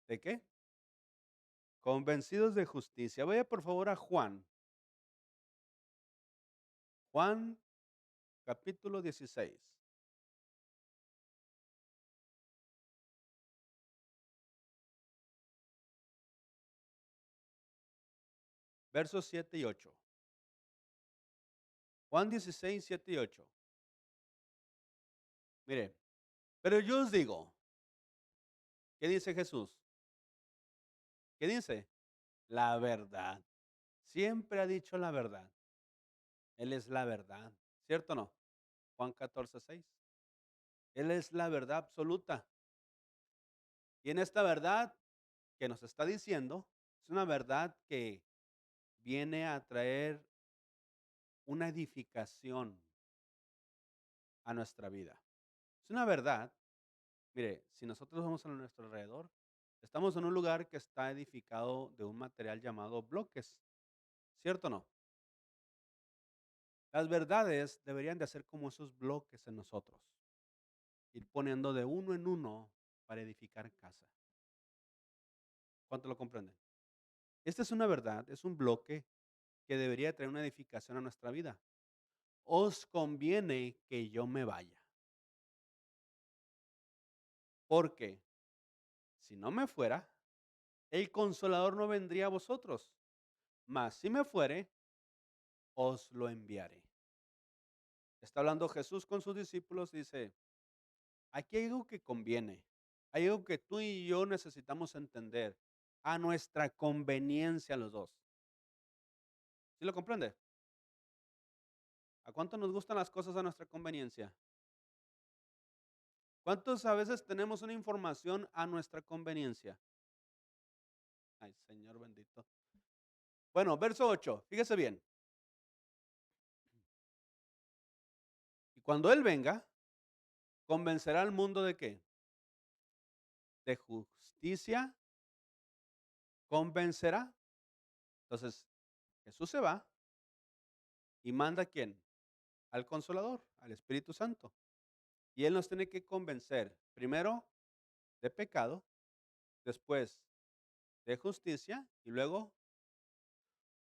¿De qué? Convencidos de justicia. Vaya por favor a Juan. Juan capítulo 16. Versos 7 y 8. Juan 16, 7 y 8. Mire, pero yo os digo, ¿qué dice Jesús? ¿Qué dice? La verdad. Siempre ha dicho la verdad. Él es la verdad. ¿Cierto o no? Juan 14, 6. Él es la verdad absoluta. Y en esta verdad que nos está diciendo, es una verdad que viene a traer una edificación a nuestra vida. Es una verdad. Mire, si nosotros vamos a nuestro alrededor, estamos en un lugar que está edificado de un material llamado bloques, ¿cierto o no? Las verdades deberían de ser como esos bloques en nosotros, ir poniendo de uno en uno para edificar casa. ¿Cuánto lo comprenden? Esta es una verdad, es un bloque que debería traer una edificación a nuestra vida. Os conviene que yo me vaya, porque si no me fuera, el consolador no vendría a vosotros, mas si me fuere, os lo enviaré. Está hablando Jesús con sus discípulos y dice, aquí hay algo que conviene, hay algo que tú y yo necesitamos entender a nuestra conveniencia los dos. ¿Sí lo comprende? ¿A cuánto nos gustan las cosas a nuestra conveniencia? ¿Cuántos a veces tenemos una información a nuestra conveniencia? Ay, Señor bendito. Bueno, verso 8, fíjese bien. Y cuando Él venga, convencerá al mundo de qué? De justicia, convencerá. Entonces, Jesús se va y manda a quién? Al Consolador, al Espíritu Santo. Y Él nos tiene que convencer, primero, de pecado, después de justicia y luego,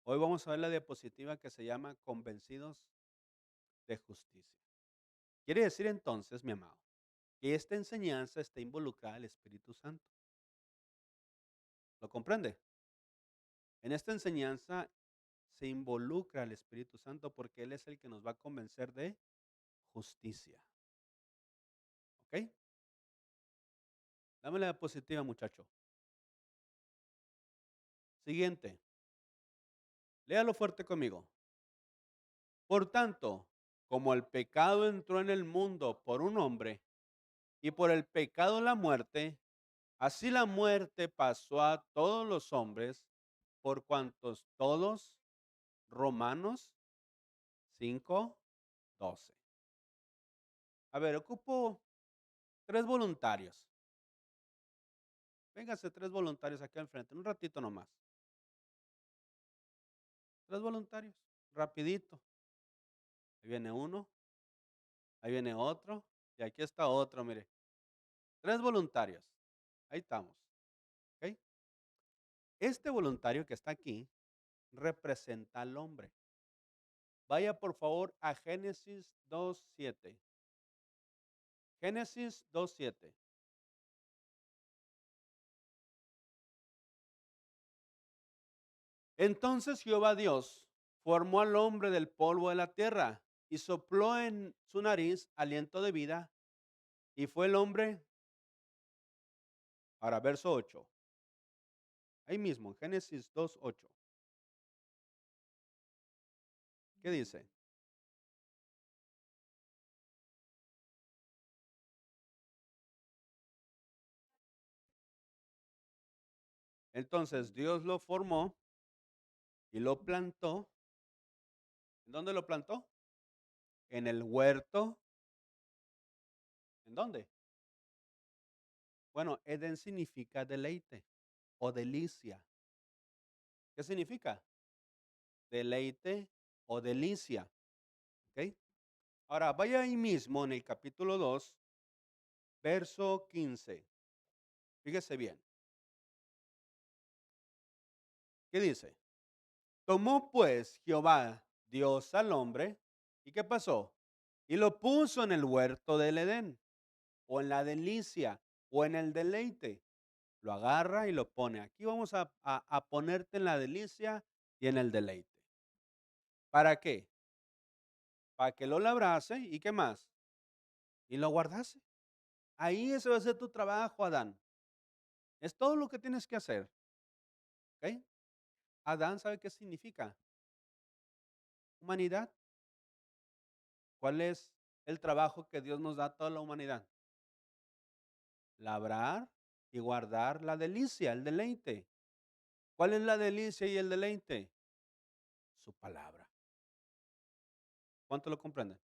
hoy vamos a ver la diapositiva que se llama Convencidos de Justicia. Quiere decir entonces, mi amado, que esta enseñanza está involucrada al Espíritu Santo. ¿Lo comprende? En esta enseñanza se involucra al Espíritu Santo porque Él es el que nos va a convencer de justicia. ¿Ok? Dame la diapositiva, muchacho. Siguiente. Léalo fuerte conmigo. Por tanto, como el pecado entró en el mundo por un hombre y por el pecado la muerte, así la muerte pasó a todos los hombres por cuantos todos, Romanos 5:12. A ver, ocupo 3 voluntarios. Véngase 3 voluntarios aquí al frente, un ratito nomás. 3 voluntarios, rapidito. Ahí viene uno, ahí viene otro y aquí está otro, mire. 3 voluntarios. Ahí estamos. ¿Ok? Este voluntario que está aquí representa al hombre. Vaya por favor a Génesis 2:7. Génesis 2:7. Entonces Jehová Dios formó al hombre del polvo de la tierra y sopló en su nariz aliento de vida y fue el hombre, ahora verso 8, ahí mismo en Génesis 2:8. ¿Qué dice? Entonces Dios lo formó y lo plantó. ¿En dónde lo plantó? En el huerto. ¿En dónde? Bueno, Edén significa deleite o delicia. ¿Qué significa? Deleite o delicia. ¿Ok? Ahora, vaya ahí mismo en el capítulo 2, verso 15. Fíjese bien. ¿Qué dice? Tomó pues Jehová Dios al hombre, ¿y qué pasó? Y lo puso en el huerto del Edén, o en la delicia, o en el deleite. Lo agarra y lo pone. Aquí vamos a ponerte en la delicia y en el deleite. ¿Para qué? Para que lo labrase y qué más. Y lo guardase. Ahí ese va a ser tu trabajo, Adán. Es todo lo que tienes que hacer. ¿Ok? Adán, ¿sabe qué significa? Humanidad. ¿Cuál es el trabajo que Dios nos da a toda la humanidad? Labrar y guardar la delicia, el deleite. ¿Cuál es la delicia y el deleite? Su palabra. ¿Cuánto lo comprenden?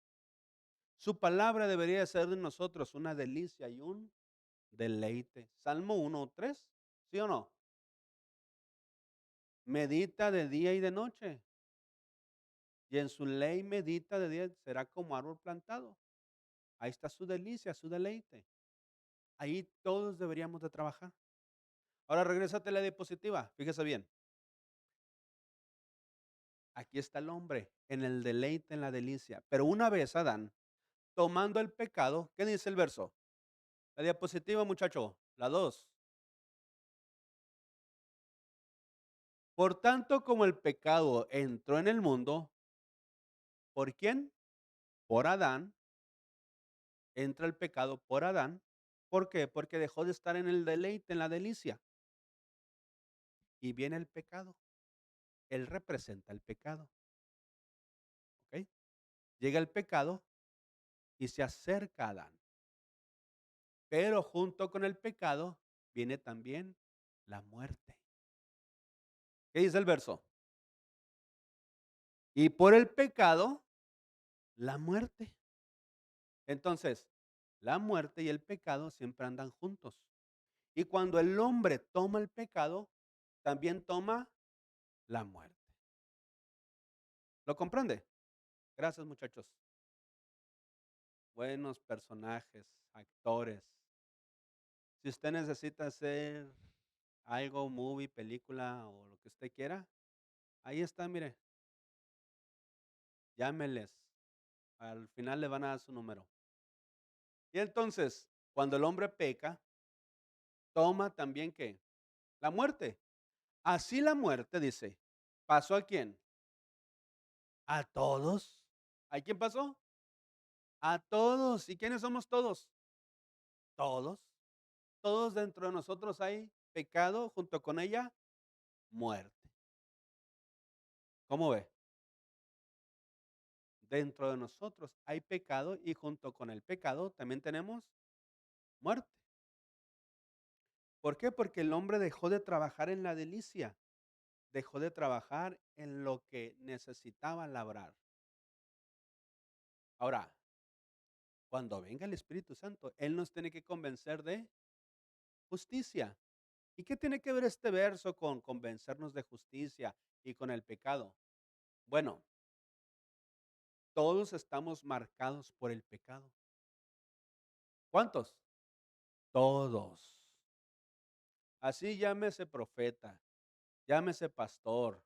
Su palabra debería ser de nosotros una delicia y un deleite. Salmo 1:3, ¿sí o no? Medita de día y de noche, y en su ley medita de día, será como árbol plantado. Ahí está su delicia, su deleite. Ahí todos deberíamos de trabajar. Ahora regrésate a la diapositiva, fíjese bien. Aquí está el hombre, en el deleite, en la delicia. Pero una vez Adán, tomando el pecado, ¿qué dice el verso? La diapositiva, muchacho, la 2. Por tanto, como el pecado entró en el mundo, ¿por quién? Por Adán. Entra el pecado por Adán. ¿Por qué? Porque dejó de estar en el deleite, en la delicia. Y viene el pecado. Él representa el pecado. ¿Ok? Llega el pecado y se acerca a Adán. Pero junto con el pecado viene también la muerte. ¿Qué dice el verso? Y por el pecado, la muerte. Entonces, la muerte y el pecado siempre andan juntos. Y cuando el hombre toma el pecado, también toma la muerte. ¿Lo comprende? Gracias, muchachos. Buenos personajes, actores. Si usted necesita hacer algo, movie, película o lo que usted quiera, ahí está, mire, llámeles. Al final le van a dar su número. Y entonces, cuando el hombre peca, toma también ¿qué? La muerte. Así la muerte, dice, ¿pasó a quién? A todos. ¿A quién pasó? A todos. ¿Y quiénes somos todos? Todos. Todos dentro de nosotros hay pecado, junto con ella, muerte. ¿Cómo ve? Dentro de nosotros hay pecado y junto con el pecado también tenemos muerte. ¿Por qué? Porque el hombre dejó de trabajar en la delicia, dejó de trabajar en lo que necesitaba labrar. Ahora, cuando venga el Espíritu Santo, Él nos tiene que convencer de justicia. ¿Y qué tiene que ver este verso con convencernos de justicia y con el pecado? Bueno, todos estamos marcados por el pecado. ¿Cuántos? Todos. Así llámese profeta, llámese pastor,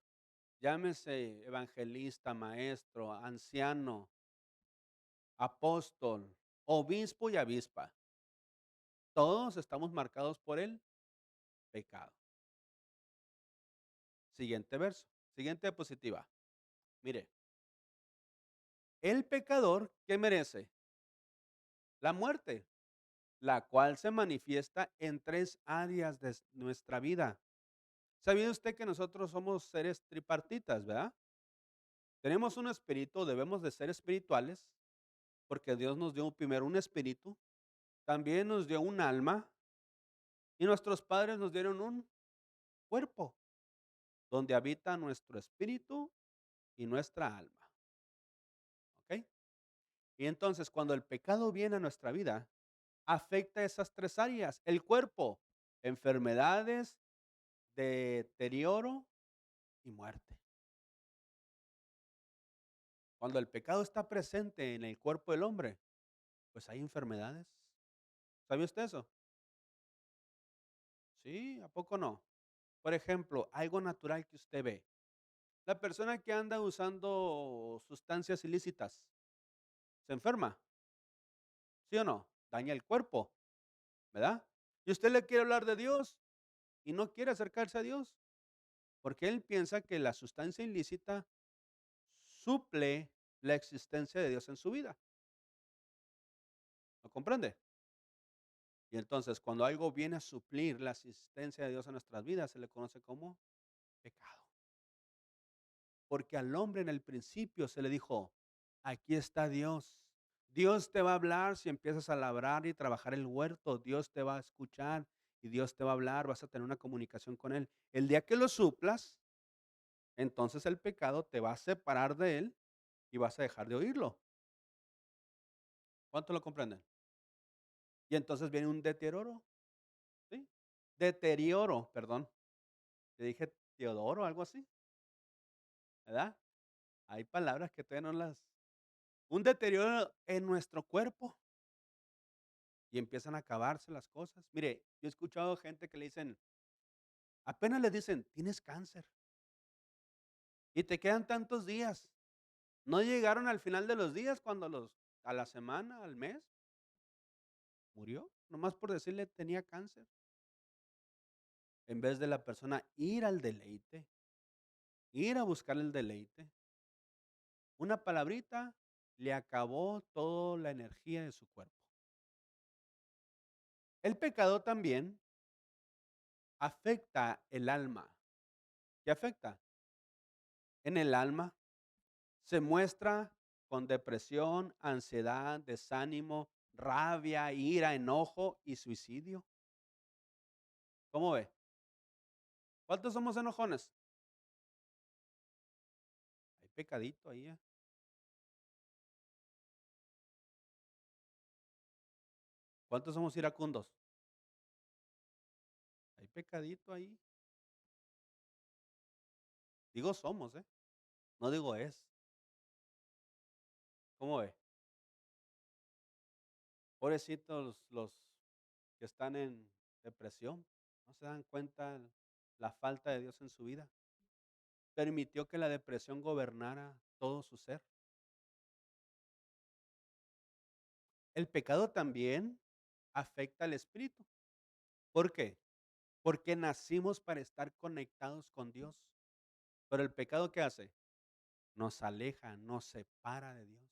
llámese evangelista, maestro, anciano, apóstol, obispo y avispa. Todos estamos marcados por el pecado. Siguiente verso, siguiente diapositiva. Mire, el pecador, ¿qué merece? La muerte, la cual se manifiesta en tres áreas de nuestra vida. ¿Sabía usted que nosotros somos seres tripartitas, verdad? Tenemos un espíritu, debemos de ser espirituales, porque Dios nos dio primero un espíritu, también nos dio un alma, y nuestros padres nos dieron un cuerpo, donde habita nuestro espíritu y nuestra alma. ¿Ok? Y entonces, cuando el pecado viene a nuestra vida, afecta esas tres áreas. El cuerpo, enfermedades, deterioro y muerte. Cuando el pecado está presente en el cuerpo del hombre, pues hay enfermedades. ¿Sabía usted eso? Sí, ¿a poco no? Por ejemplo, algo natural que usted ve. La persona que anda usando sustancias ilícitas, ¿se enferma? ¿Sí o no? Daña el cuerpo, ¿verdad? Y usted le quiere hablar de Dios y no quiere acercarse a Dios, porque él piensa que la sustancia ilícita suple la existencia de Dios en su vida. ¿Lo comprende? Y entonces, cuando algo viene a suplir la existencia de Dios en nuestras vidas, se le conoce como pecado. Porque al hombre en el principio se le dijo, aquí está Dios. Dios te va a hablar si empiezas a labrar y trabajar el huerto. Dios te va a escuchar y Dios te va a hablar, vas a tener una comunicación con Él. El día que lo suplas, entonces el pecado te va a separar de Él y vas a dejar de oírlo. ¿Cuánto lo comprenden? Y entonces viene un deterioro, ¿sí? Deterioro, perdón. Te dije Teodoro, algo así, ¿verdad? Hay palabras que todavía no las... Un deterioro en nuestro cuerpo y empiezan a acabarse las cosas. Mire, yo he escuchado gente que le dicen, apenas le dicen, tienes cáncer y te quedan tantos días. No llegaron al final de los días cuando a la semana, al mes, murió, nomás por decirle tenía cáncer. En vez de la persona ir al deleite, ir a buscar el deleite. Una palabrita le acabó toda la energía de su cuerpo. El pecado también afecta el alma. ¿Qué afecta? En el alma se muestra con depresión, ansiedad, desánimo, rabia, ira, enojo y suicidio. ¿Cómo ve? ¿Cuántos somos enojones? Hay pecadito ahí. ¿Cuántos somos iracundos? Hay pecadito ahí. Digo somos, ¿eh? No digo es. ¿Cómo ve? Pobrecitos los que están en depresión. No se dan cuenta la falta de Dios en su vida. Permitió que la depresión gobernara todo su ser. El pecado también afecta al espíritu. ¿Por qué? Porque nacimos para estar conectados con Dios. Pero el pecado, ¿qué hace? Nos aleja, nos separa de Dios.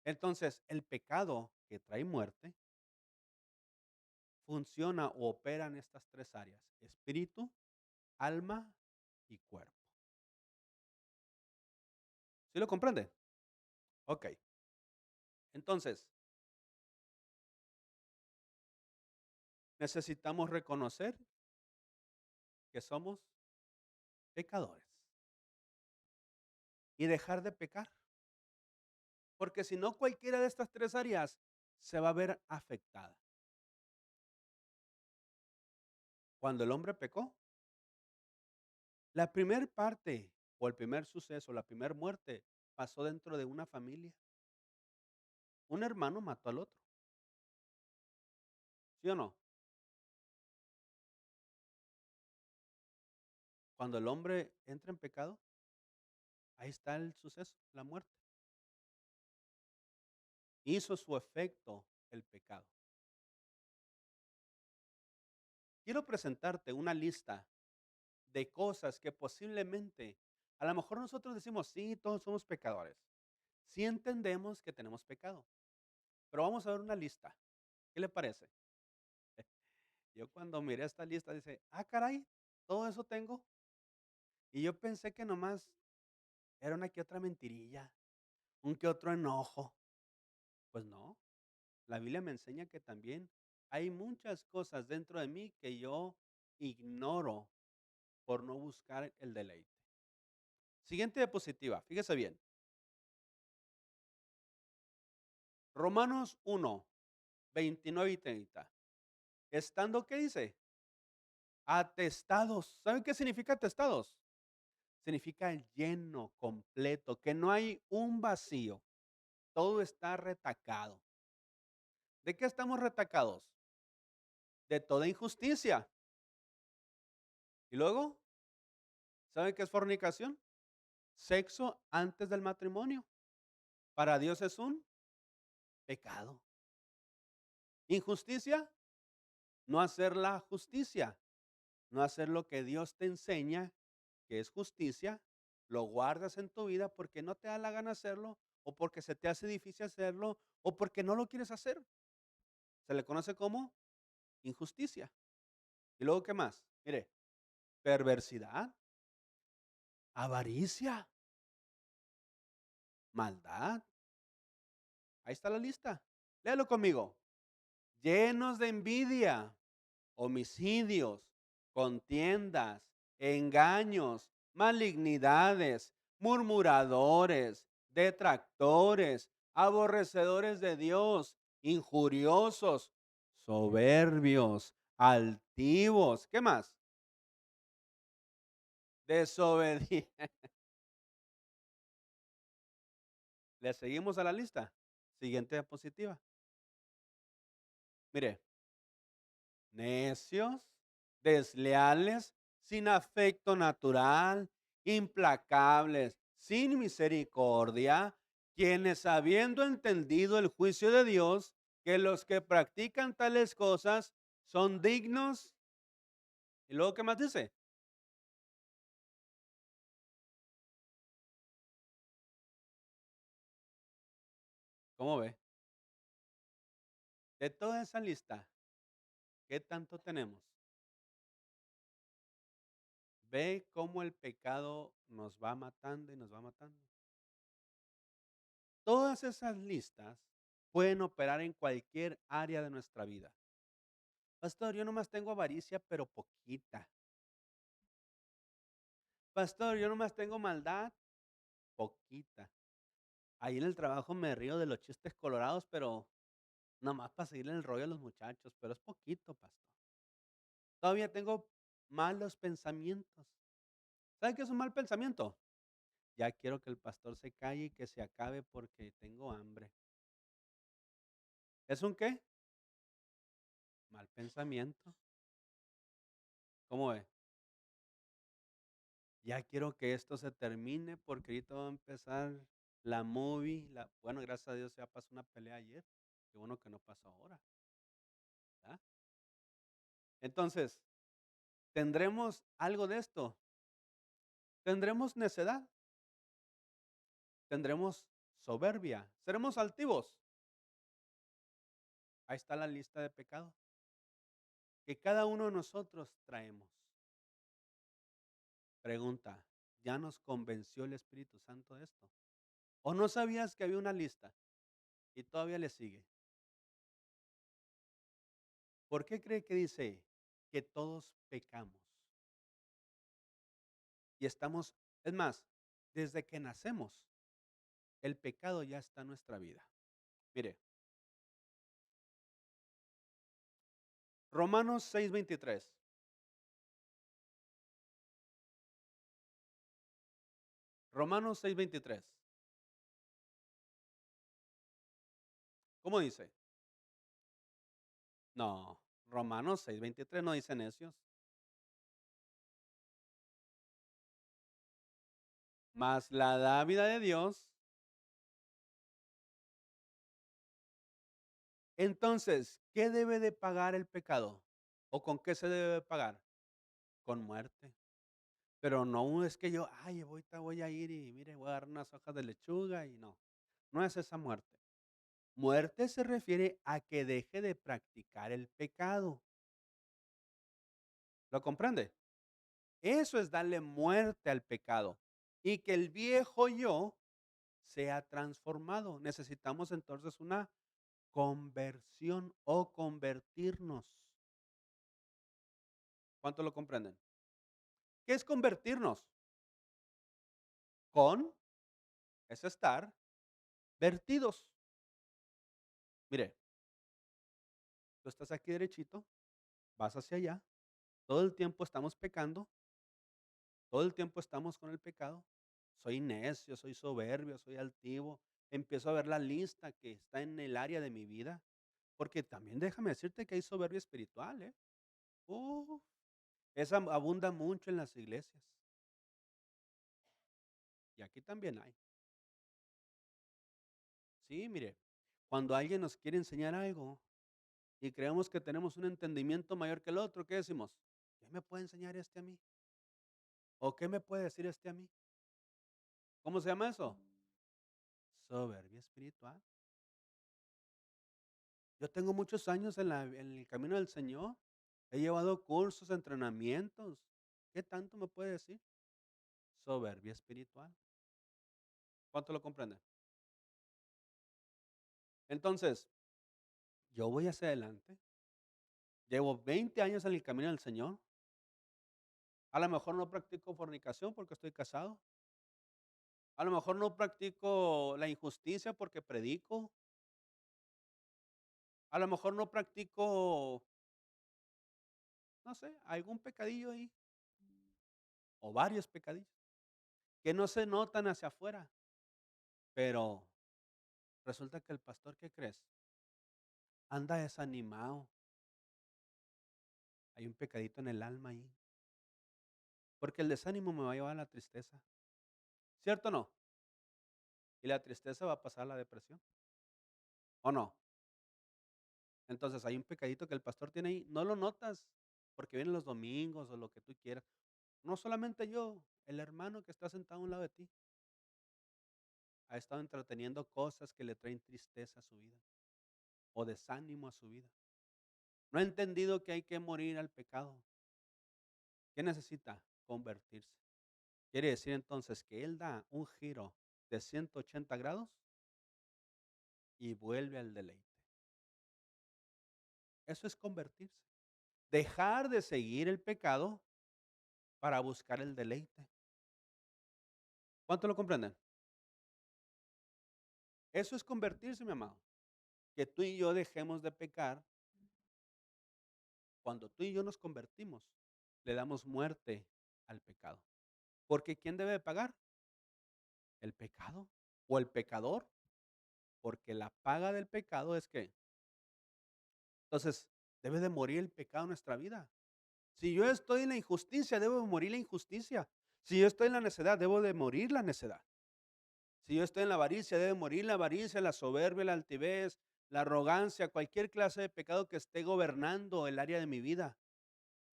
Entonces, el pecado que trae muerte funciona o opera en estas tres áreas: espíritu, alma y cuerpo. ¿Sí lo comprende? Ok. Entonces, necesitamos reconocer que somos pecadores y dejar de pecar. Porque si no, cualquiera de estas tres áreas se va a ver afectada. Cuando el hombre pecó, la primer parte o el primer suceso, la primera muerte, pasó dentro de una familia. Un hermano mató al otro. ¿Sí o no? Cuando el hombre entra en pecado, ahí está el suceso, la muerte. Hizo su efecto el pecado. Quiero presentarte una lista de cosas que posiblemente, a lo mejor nosotros decimos, sí, todos somos pecadores. Sí entendemos que tenemos pecado, pero vamos a ver una lista. ¿Qué le parece? Yo cuando miré esta lista dice, ah, caray, todo eso tengo. Y yo pensé que nomás era una que otra mentirilla, un que otro enojo. Pues no, la Biblia me enseña que también hay muchas cosas dentro de mí que yo ignoro por no buscar el deleite. Siguiente diapositiva, fíjese bien. Romanos 1, 29 y 30. Estando, ¿qué dice? Atestados. ¿Saben qué significa atestados? Significa lleno, completo, que no hay un vacío. Todo está retacado. ¿De qué estamos retacados? De toda injusticia. Y luego, ¿saben qué es fornicación? Sexo antes del matrimonio. Para Dios es un pecado. Injusticia, no hacer la justicia, no hacer lo que Dios te enseña, que es justicia, lo guardas en tu vida porque no te da la gana hacerlo, o porque se te hace difícil hacerlo, o porque no lo quieres hacer. Se le conoce como injusticia. ¿Y luego qué más? Mire, perversidad, avaricia, maldad. Ahí está la lista. Léalo conmigo. Llenos de envidia, homicidios, contiendas, engaños, malignidades, murmuradores, detractores, aborrecedores de Dios, injuriosos, soberbios, altivos. ¿Qué más? Desobedientes. ¿Le seguimos a la lista? Siguiente diapositiva. Mire, necios, desleales, sin afecto natural, implacables, sin misericordia, quienes habiendo entendido el juicio de Dios, que los que practican tales cosas son dignos. ¿Y luego qué más dice? ¿Cómo ve? De toda esa lista, ¿qué tanto tenemos? Ve cómo el pecado nos va matando y nos va matando. Todas esas listas pueden operar en cualquier área de nuestra vida. Pastor, yo nomás tengo avaricia, pero poquita. Pastor, yo nomás tengo maldad, poquita. Ahí en el trabajo me río de los chistes colorados, pero nomás para seguir el rollo a los muchachos, pero es poquito, pastor. Todavía tengo malos pensamientos. ¿Sabe qué es un mal pensamiento? Ya quiero que el pastor se calle y que se acabe porque tengo hambre. ¿Es un qué? Mal pensamiento. ¿Cómo ve? Ya quiero que esto se termine porque ahorita va a empezar la movie. Bueno, gracias a Dios ya pasó una pelea ayer. Qué bueno que no pasó ahora. ¿Verdad? Entonces, ¿tendremos algo de esto? ¿Tendremos necedad? ¿Tendremos soberbia? ¿Seremos altivos? Ahí está la lista de pecados que cada uno de nosotros traemos. Pregunta, ¿ya nos convenció el Espíritu Santo de esto? ¿O no sabías que había una lista y todavía le sigue? ¿Por qué cree que dice que todos pecamos? Y estamos, es más, desde que nacemos, el pecado ya está en nuestra vida. Mire, Romanos 6:23. Romanos 6:23. ¿Cómo dice? No, Romanos 6:23 no dice necios. Mas la dávida de Dios. Entonces, ¿qué debe de pagar el pecado? ¿O con qué se debe pagar? Con muerte. Pero no es que yo, ay, ahorita voy a ir y mire, voy a dar unas hojas de lechuga y no. No es esa muerte. Muerte se refiere a que deje de practicar el pecado. ¿Lo comprende? Eso es darle muerte al pecado y que el viejo yo sea transformado. Necesitamos entonces una conversión o convertirnos. ¿Cuánto lo comprenden? ¿Qué es convertirnos? Con es estar vertidos. Mire, tú estás aquí derechito, vas hacia allá, todo el tiempo estamos pecando, todo el tiempo estamos con el pecado. Soy necio, soy soberbio, soy altivo. Empiezo a ver la lista que está en el área de mi vida. Porque también déjame decirte que hay soberbia espiritual, ¿eh? Uf, Esa abunda mucho en las iglesias. Y aquí también hay. Sí, mire, cuando alguien nos quiere enseñar algo y creemos que tenemos un entendimiento mayor que el otro, ¿qué decimos? ¿Qué me puede enseñar este a mí? ¿O qué me puede decir este a mí? ¿Cómo se llama eso? Soberbia espiritual. Yo tengo muchos años en el camino del Señor. He llevado cursos, entrenamientos. ¿Qué tanto me puede decir? Soberbia espiritual. ¿Cuánto lo comprenden? Entonces, yo voy hacia adelante. Llevo 20 años en el camino del Señor. A lo mejor no practico fornicación porque estoy casado. A lo mejor no practico la injusticia porque predico. A lo mejor no practico, no sé, algún pecadillo ahí o varios pecadillos que no se notan hacia afuera. Pero resulta que el pastor, ¿qué crees? Anda desanimado. Hay un pecadito en el alma ahí. Porque el desánimo me va a llevar a la tristeza. ¿Cierto o no? Y la tristeza va a pasar a la depresión. ¿O no? Entonces hay un pecadito que el pastor tiene ahí. No lo notas porque vienen los domingos o lo que tú quieras. No solamente yo, el hermano que está sentado a un lado de ti ha estado entreteniendo cosas que le traen tristeza a su vida o desánimo a su vida. No ha entendido que hay que morir al pecado. ¿Qué necesita? Convertirse. Quiere decir entonces que él da un giro de 180 grados y vuelve al deleite. Eso es convertirse. Dejar de seguir el pecado para buscar el deleite. ¿Cuánto lo comprenden? Eso es convertirse, mi amado. Que tú y yo dejemos de pecar. Cuando tú y yo nos convertimos, le damos muerte al pecado. Porque ¿quién debe de pagar? El pecado o el pecador. Porque la paga del pecado es que, entonces, debe de morir el pecado en nuestra vida. Si yo estoy en la injusticia, debo de morir la injusticia. Si yo estoy en la necedad, debo de morir la necedad. Si yo estoy en la avaricia, debe morir la avaricia, la soberbia, la altivez, la arrogancia, cualquier clase de pecado que esté gobernando el área de mi vida.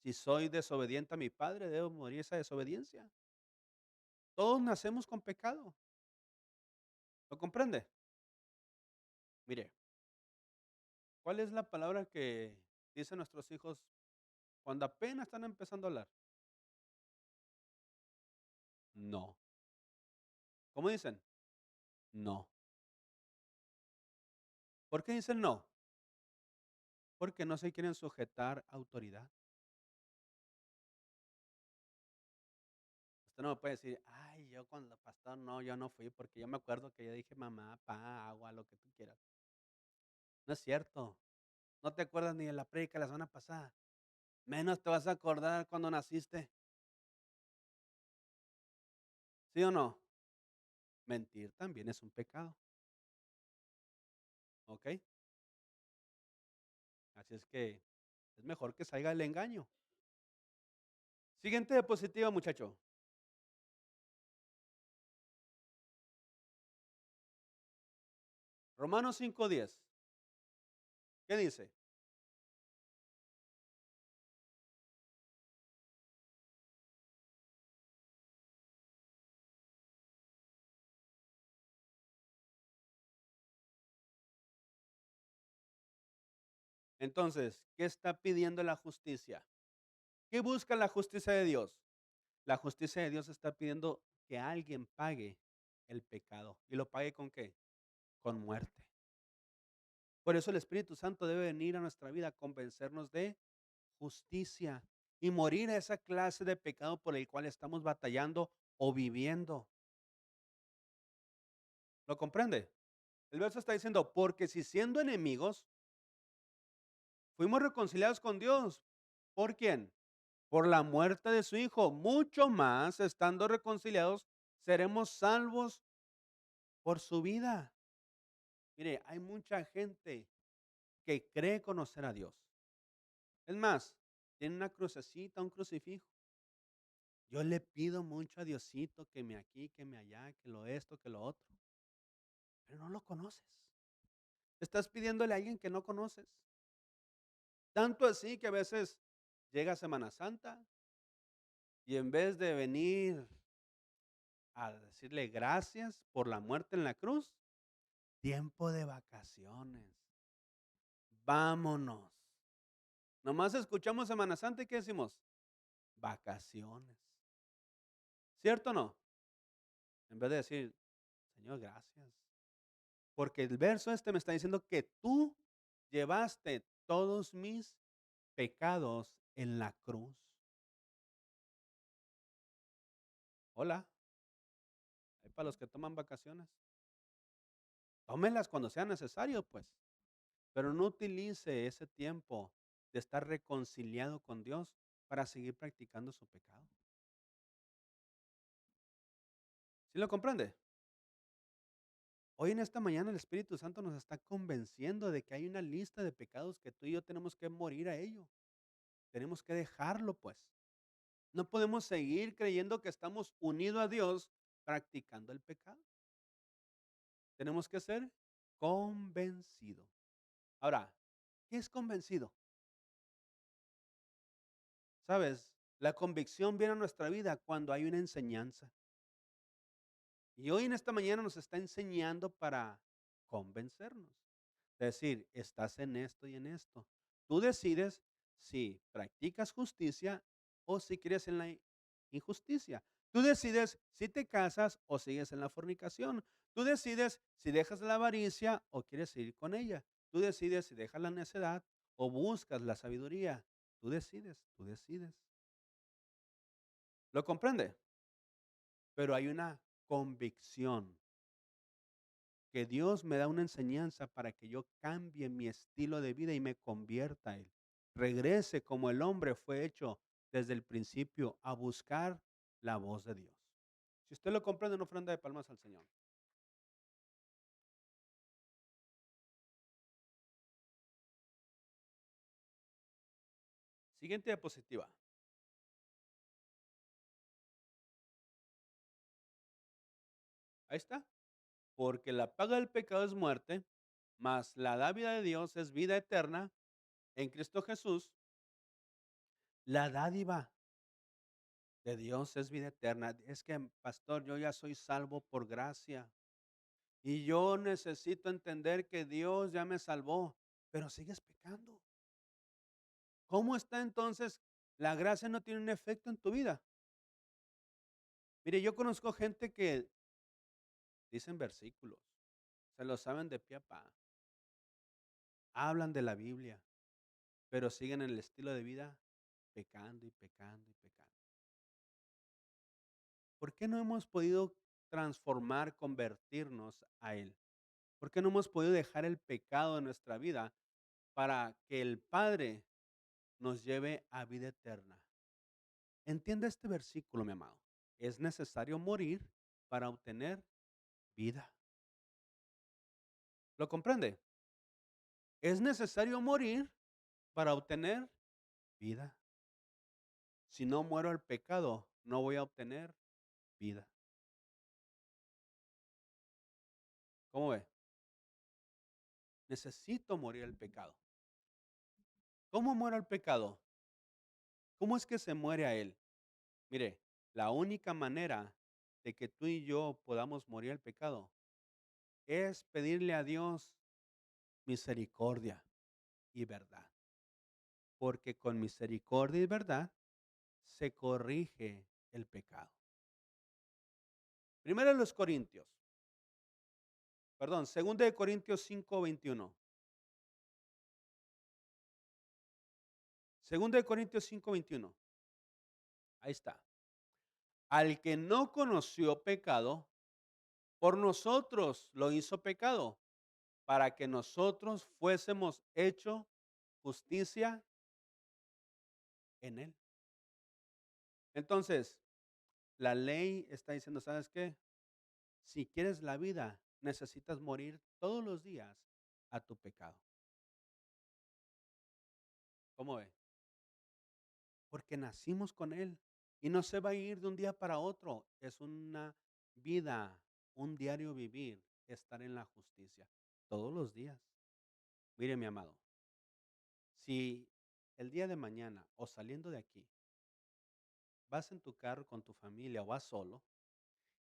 Si soy desobediente a mi padre, debo morir esa desobediencia. Todos nacemos con pecado. ¿Lo comprende? Mire, ¿cuál es la palabra que dicen nuestros hijos cuando apenas están empezando a hablar? No. ¿Cómo dicen? No. ¿Por qué dicen no? Porque no se quieren sujetar a autoridad. Usted no me puede decir, ay, yo cuando pastor no, yo no fui porque yo me acuerdo que yo dije mamá, pa, agua, lo que tú quieras. No es cierto. No te acuerdas ni de la prédica la semana pasada. Menos te vas a acordar cuando naciste. ¿Sí o no? Mentir también es un pecado. ¿Ok? Así es que es mejor que salga el engaño. Siguiente diapositiva, muchacho. Romanos 5:10. ¿Qué dice? Entonces, ¿qué está pidiendo la justicia? ¿Qué busca la justicia de Dios? La justicia de Dios está pidiendo que alguien pague el pecado. ¿Y lo pague con qué? Con muerte. Por eso el Espíritu Santo debe venir a nuestra vida a convencernos de justicia y morir a esa clase de pecado por el cual estamos batallando o viviendo. ¿Lo comprende? El verso está diciendo, porque si siendo enemigos, fuimos reconciliados con Dios. ¿Por quién? Por la muerte de su Hijo. Mucho más, estando reconciliados, seremos salvos por su vida. Mire, hay mucha gente que cree conocer a Dios. Es más, tiene una crucecita, un crucifijo. Yo le pido mucho a Diosito que me aquí, que me allá, que lo esto, que lo otro, pero no lo conoces. Estás pidiéndole a alguien que no conoces. Tanto así que a veces llega Semana Santa y en vez de venir a decirle gracias por la muerte en la cruz, tiempo de vacaciones. Vámonos. Nomás escuchamos Semana Santa y ¿qué decimos? Vacaciones. ¿Cierto o no? En vez de decir, Señor, gracias. Porque el verso este me está diciendo que tú llevaste todos mis pecados en la cruz. Hola, hay para los que toman vacaciones. Tómenlas cuando sea necesario, pues. Pero no utilice ese tiempo de estar reconciliado con Dios para seguir practicando su pecado. ¿Sí lo comprende? Hoy en esta mañana el Espíritu Santo nos está convenciendo de que hay una lista de pecados que tú y yo tenemos que morir a ello. Tenemos que dejarlo, pues. No podemos seguir creyendo que estamos unidos a Dios practicando el pecado. Tenemos que ser convencidos. Ahora, ¿qué es convencido? ¿Sabes? La convicción viene a nuestra vida cuando hay una enseñanza. Y hoy en esta mañana nos está enseñando para convencernos. Es decir, estás en esto y en esto. Tú decides si practicas justicia o si crees en la injusticia. Tú decides si te casas o sigues en la fornicación. Tú decides si dejas la avaricia o quieres seguir con ella. Tú decides si dejas la necedad o buscas la sabiduría. Tú decides, tú decides. ¿Lo comprende? Pero hay una convicción que Dios me da una enseñanza para que yo cambie mi estilo de vida y me convierta a Él. Regrese como el hombre fue hecho desde el principio a buscar la voz de Dios. Si usted lo comprende, una ofrenda de palmas al Señor. Siguiente diapositiva. Ahí está. Porque la paga del pecado es muerte, mas la dádiva de Dios es vida eterna en Cristo Jesús. La dádiva de Dios es vida eterna. Es que, pastor, yo ya soy salvo por gracia. Y yo necesito entender que Dios ya me salvó, pero sigues pecando. ¿Cómo está entonces? La gracia no tiene un efecto en tu vida. Mire, yo conozco gente que dicen versículos, se lo saben de pie a pa, hablan de la Biblia, pero siguen en el estilo de vida pecando y pecando y pecando. ¿Por qué no hemos podido transformar, convertirnos a Él? ¿Por qué no hemos podido dejar el pecado de nuestra vida para que el Padre nos lleve a vida eterna? Entienda este versículo, mi amado. Es necesario morir para obtener vida. ¿Lo comprende? Es necesario morir para obtener vida. Si no muero al pecado, no voy a obtener vida. ¿Cómo ve? Necesito morir al pecado. ¿Cómo muero al pecado? ¿Cómo es que se muere a él? Mire, la única manera de que tú y yo podamos morir al pecado es pedirle a Dios misericordia y verdad. Porque con misericordia y verdad se corrige el pecado. Primero de los Corintios, perdón, segunda de Corintios 5:21. Segunda de Corintios 5:21. Ahí está. Al que no conoció pecado, por nosotros lo hizo pecado, para que nosotros fuésemos hecho justicia en él. Entonces, la ley está diciendo, ¿sabes qué? Si quieres la vida, necesitas morir todos los días a tu pecado. ¿Cómo ve? porque nacimos con Él y no se va a ir de un día para otro. Es una vida, un diario vivir, estar en la justicia todos los días. Mire, mi amado, si el día de mañana o saliendo de aquí vas en tu carro con tu familia o vas solo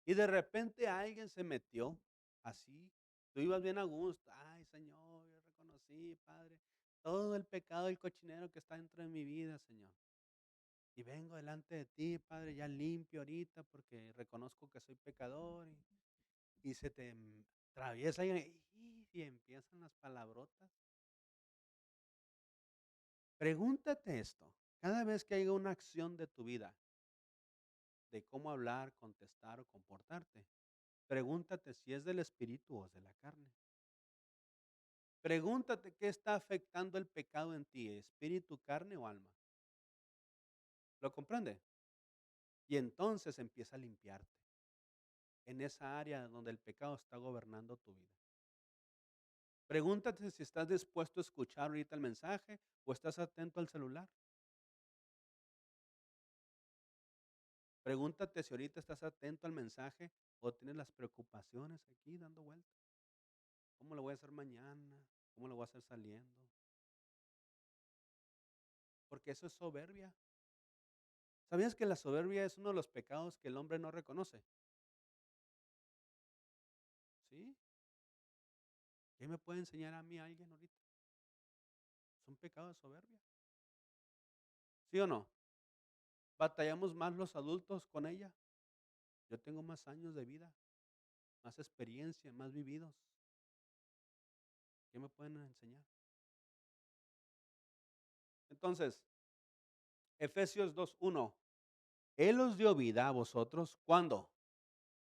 y de repente alguien se metió así, tú ibas bien a gusto, ay Señor, yo reconocí, Padre, todo el pecado y cochinero que está dentro de mi vida, Señor. Y vengo delante de ti, Padre, ya limpio ahorita porque reconozco que soy pecador y se te atraviesa y empiezan las palabrotas. Pregúntate esto, cada vez que haya una acción de tu vida, de cómo hablar, contestar o comportarte, pregúntate si es del espíritu o es de la carne. Pregúntate qué está afectando el pecado en ti, espíritu, carne o alma. ¿Lo comprende? Y entonces empieza a limpiarte en esa área donde el pecado está gobernando tu vida. Pregúntate si estás dispuesto a escuchar ahorita el mensaje o estás atento al celular. Pregúntate si ahorita estás atento al mensaje o tienes las preocupaciones aquí dando vueltas. ¿Cómo lo voy a hacer mañana? ¿Cómo lo voy a hacer saliendo? Porque eso es soberbia. ¿Sabías que la soberbia es uno de los pecados que el hombre no reconoce? ¿Sí? ¿Qué me puede enseñar a mí alguien ahorita? Es un pecado de soberbia. ¿Sí o no? ¿Batallamos más los adultos con ella? Yo tengo más años de vida, más experiencia, más vividos. ¿Qué me pueden enseñar? Entonces, Efesios 2:1. Él os dio vida a vosotros, ¿cuándo?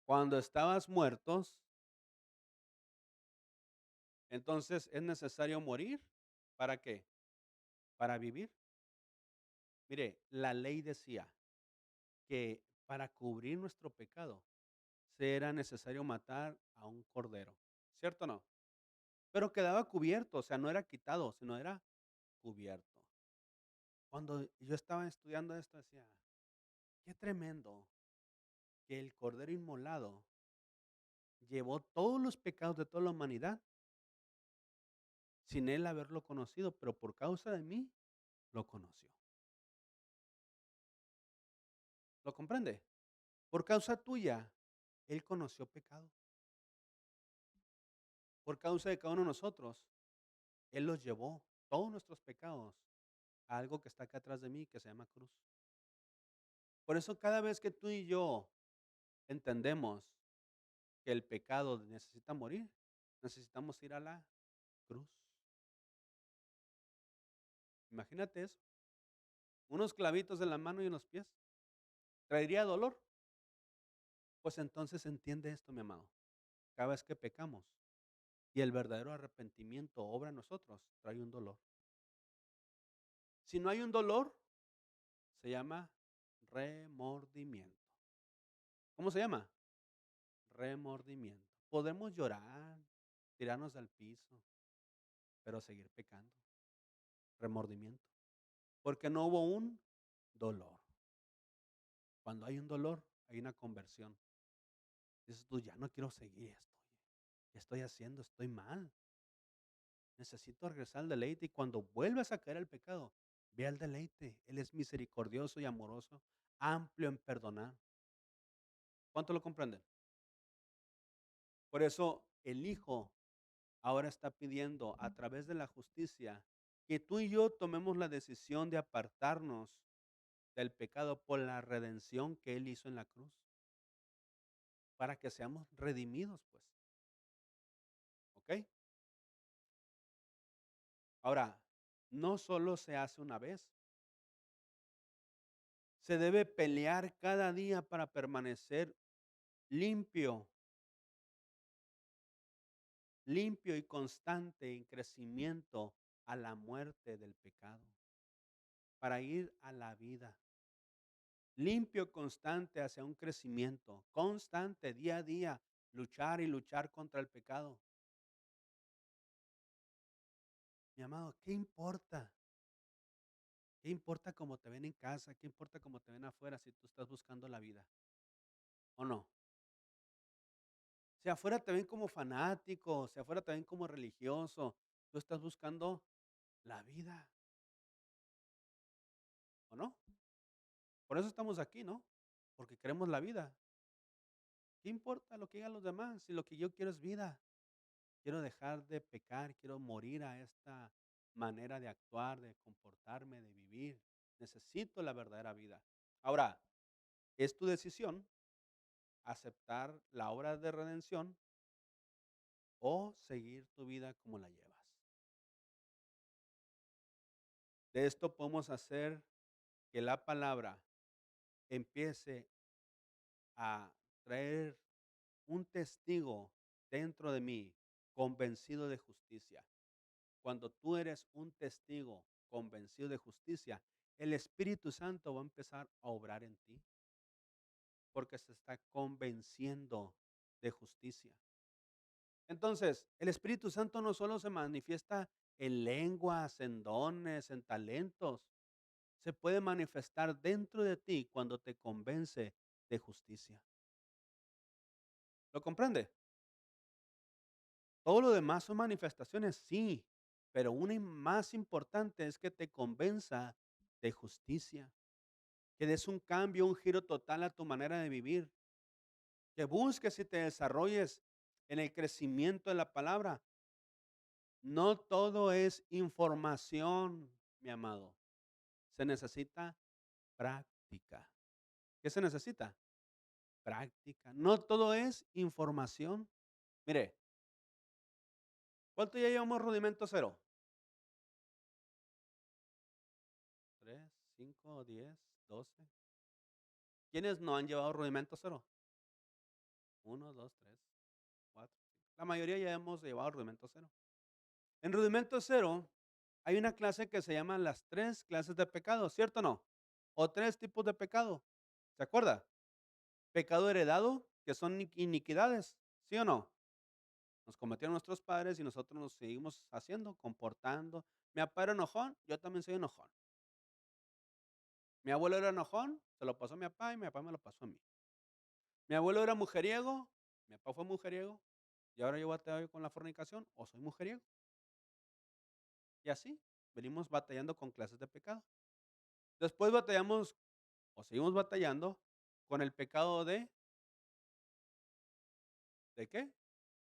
Cuando estabas muertos. Entonces, ¿es necesario morir? ¿Para qué? Para vivir. Mire, la ley decía que para cubrir nuestro pecado se era necesario matar a un cordero, ¿cierto o no? Pero quedaba cubierto, o sea, no era quitado, sino era cubierto. Cuando yo estaba estudiando esto, decía, qué tremendo que el cordero inmolado llevó todos los pecados de toda la humanidad sin él haberlo conocido, pero por causa de mí lo conoció. ¿Lo comprende? Por causa tuya, él conoció pecado. Por causa de cada uno de nosotros, él los llevó, todos nuestros pecados, a algo que está acá atrás de mí, que se llama cruz. Por eso cada vez que tú y yo entendemos que el pecado necesita morir, necesitamos ir a la cruz. Imagínate eso, unos clavitos en la mano y en los pies. ¿Traería dolor? Pues entonces entiende esto, mi amado. Cada vez que pecamos y el verdadero arrepentimiento obra en nosotros, trae un dolor. Si no hay un dolor, se llama remordimiento. ¿Cómo se llama? Remordimiento. Podemos llorar, tirarnos al piso, pero seguir pecando. Remordimiento. Porque no hubo un dolor. Cuando hay un dolor, hay una conversión. Dices tú, ya no quiero seguir esto. ¿Qué estoy haciendo? Estoy mal. Necesito regresar al deleite y cuando vuelvas a caer al pecado, ve al deleite. Él es misericordioso y amoroso, amplio en perdonar. ¿Cuánto lo comprenden? Por eso el Hijo ahora está pidiendo a través de la justicia que tú y yo tomemos la decisión de apartarnos del pecado por la redención que Él hizo en la cruz, para que seamos redimidos, pues. ¿Ok? Ahora, no solo se hace una vez, se debe pelear cada día para permanecer limpio, limpio y constante en crecimiento a la muerte del pecado, para ir a la vida. Limpio, constante hacia un crecimiento, constante, día a día, luchar y luchar contra el pecado. Mi amado, ¿qué importa ¿Qué importa cómo te ven en casa? ¿Qué importa cómo te ven afuera si tú estás buscando la vida? ¿O no? Si afuera te ven como fanático, si afuera te ven como religioso, tú estás buscando la vida, ¿o no? Por eso estamos aquí, ¿no? Porque queremos la vida. ¿Qué importa lo que digan los demás si lo que yo quiero es vida? Quiero dejar de pecar, quiero morir a esta manera de actuar, de comportarme, de vivir. Necesito la verdadera vida. Ahora, es tu decisión aceptar la obra de redención o seguir tu vida como la llevas. De esto podemos hacer que la palabra empiece a traer un testigo dentro de mí convencido de justicia. Cuando tú eres un testigo convencido de justicia, el Espíritu Santo va a empezar a obrar en ti porque se está convenciendo de justicia. Entonces, el Espíritu Santo no solo se manifiesta en lenguas, en dones, en talentos, se puede manifestar dentro de ti cuando te convence de justicia. ¿Lo comprende? Todo lo demás son manifestaciones, sí, pero una más importante es que te convenza de justicia, que des un cambio, un giro total a tu manera de vivir, que busques y te desarrolles en el crecimiento de la palabra. No todo es información, mi amado. Se necesita práctica. ¿Qué se necesita? Práctica. No todo es información. Mire, ¿cuánto ya llevamos rudimento cero? 3, 5, 10, 12. ¿Quiénes no han llevado rudimento cero? Uno, 2, 3, 4. La mayoría ya hemos llevado rudimento cero. En rudimento cero hay una clase que se llama las 3 clases de pecado, ¿cierto o no? O 3 tipos de pecado. ¿Se acuerda? Pecado heredado, que son iniquidades, ¿sí o no? Nos cometieron nuestros padres y nosotros nos seguimos haciendo, comportando. Mi papá era enojón, yo también soy enojón. Mi abuelo era enojón, se lo pasó a mi papá y mi papá me lo pasó a mí. Mi abuelo era mujeriego, mi papá fue mujeriego y ahora yo batallo con la fornicación o soy mujeriego. Y así venimos batallando con clases de pecado. Después batallamos o seguimos batallando con el pecado ¿de qué?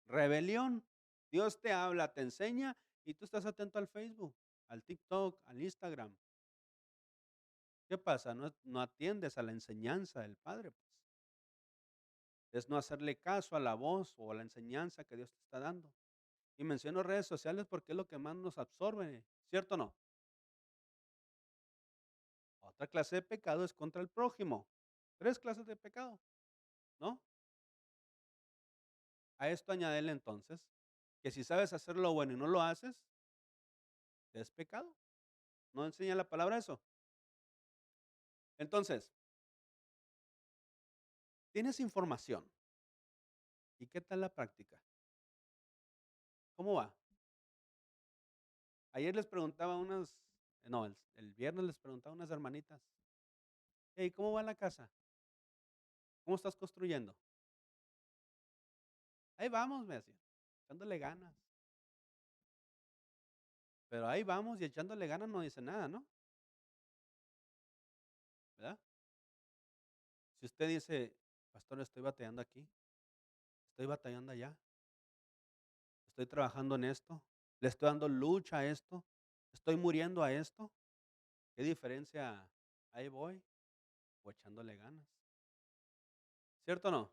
Rebelión. Dios te habla, te enseña y tú estás atento al Facebook, al TikTok, al Instagram. ¿Qué pasa? No atiendes a la enseñanza del Padre, pues. Es no hacerle caso a la voz o a la enseñanza que Dios te está dando. Y menciono redes sociales porque es lo que más nos absorbe, ¿cierto o no? Otra clase de pecado es contra el prójimo. 3 clases de pecado, ¿no? A esto añádele entonces que si sabes hacer lo bueno y no lo haces, es pecado. ¿No enseña la palabra eso? Entonces, tienes información. ¿Y qué tal la práctica? ¿Cómo va? Ayer les preguntaba a unas, no, el viernes les preguntaba a unas hermanitas, hey, ¿cómo va la casa? ¿Cómo estás construyendo? Ahí vamos, me decían, echándole ganas. Pero ahí vamos y echándole ganas no dice nada, ¿no? ¿Verdad? Si usted dice, pastor, estoy batallando aquí, estoy batallando allá, estoy trabajando en esto, le estoy dando lucha a esto, estoy muriendo a esto, ¿qué diferencia ahí voy o echándole ganas? ¿Cierto o no?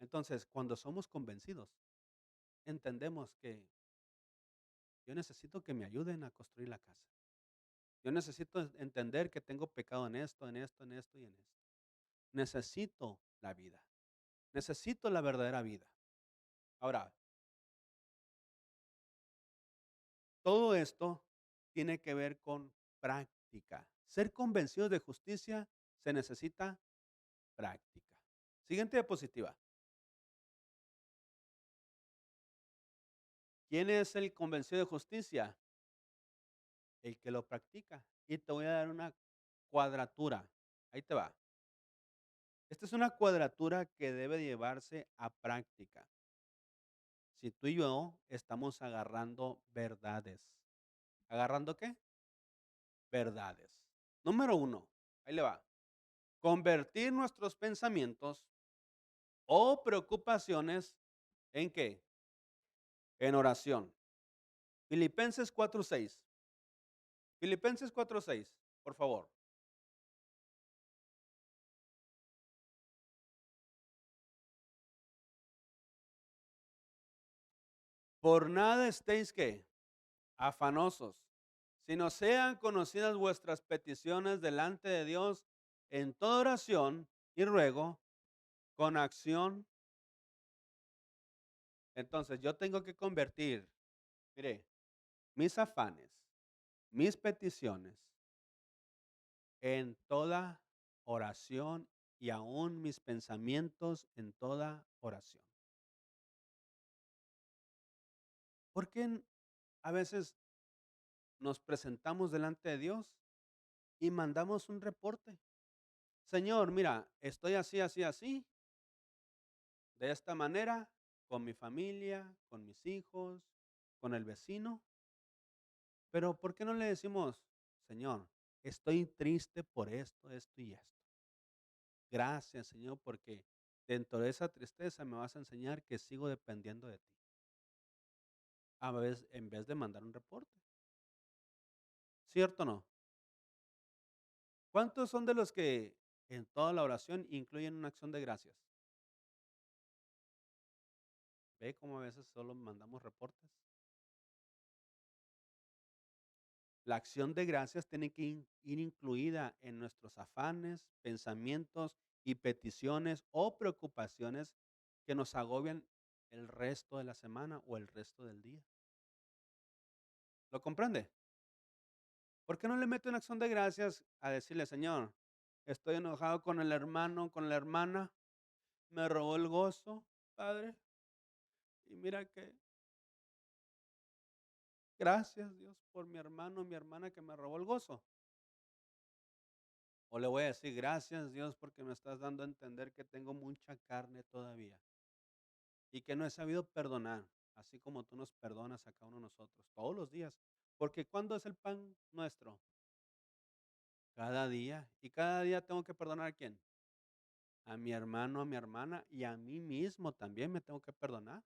Entonces, cuando somos convencidos, entendemos que yo necesito que me ayuden a construir la casa. Yo necesito entender que tengo pecado en esto, en esto, en esto y en esto. Necesito la vida. Necesito la verdadera vida. Ahora, todo esto tiene que ver con práctica. Ser convencidos de justicia se necesita práctica. Siguiente diapositiva. ¿Quién es el convencido de justicia? el que lo practica. Y te voy a dar una cuadratura. Ahí te va. Esta es una cuadratura que debe llevarse a práctica. Si tú y yo estamos agarrando verdades. ¿Agarrando qué? Verdades. Número uno, ahí le va. Convertir nuestros pensamientos o preocupaciones en qué? En oración. Filipenses 4:6. Filipenses 4:6, por favor. Por nada estéis que afanosos, sino sean conocidas vuestras peticiones delante de Dios en toda oración y ruego con acción. Entonces yo tengo que convertir, mire, mis afanes, mis peticiones en toda oración y aún mis pensamientos en toda oración. ¿Por qué a veces nos presentamos delante de Dios y mandamos un reporte? Señor, mira, estoy así, así, así, de esta manera, con mi familia, con mis hijos, con el vecino. Pero ¿por qué no le decimos, Señor, estoy triste por esto, esto y esto? Gracias, Señor, porque dentro de esa tristeza me vas a enseñar que sigo dependiendo de ti. A veces, en vez de mandar un reporte. ¿Cierto o no? ¿Cuántos son de los que en toda la oración incluyen una acción de gracias? ¿Ve cómo a veces solo mandamos reportes? La acción de gracias tiene que ir incluida en nuestros afanes, pensamientos y peticiones o preocupaciones que nos agobian el resto de la semana o el resto del día. ¿Lo comprende? ¿Por qué no le mete una acción de gracias a decirle, Señor, estoy enojado con el hermano, con la hermana, me robó el gozo, Padre, y mira que gracias Dios por mi hermano, mi hermana que me robó el gozo? O le voy a decir, gracias Dios porque me estás dando a entender que tengo mucha carne todavía y que no he sabido perdonar, así como tú nos perdonas a cada uno de nosotros todos los días. Porque ¿cuándo es el pan nuestro? Cada día. Y cada día tengo que perdonar a quién? A mi hermano, a mi hermana y a mí mismo también me tengo que perdonar.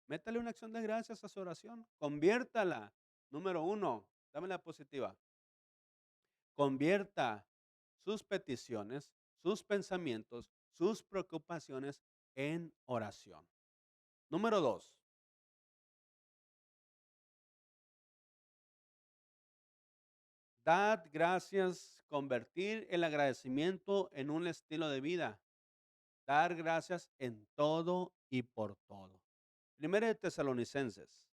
Métale una acción de gracias a su oración. Conviértala. Número uno, dame la positiva. Convierta sus peticiones, sus pensamientos, sus preocupaciones en oración. Número dos, dad gracias, convertir el agradecimiento en un estilo de vida. Dar gracias en todo y por todo. Primera de Tesalonicenses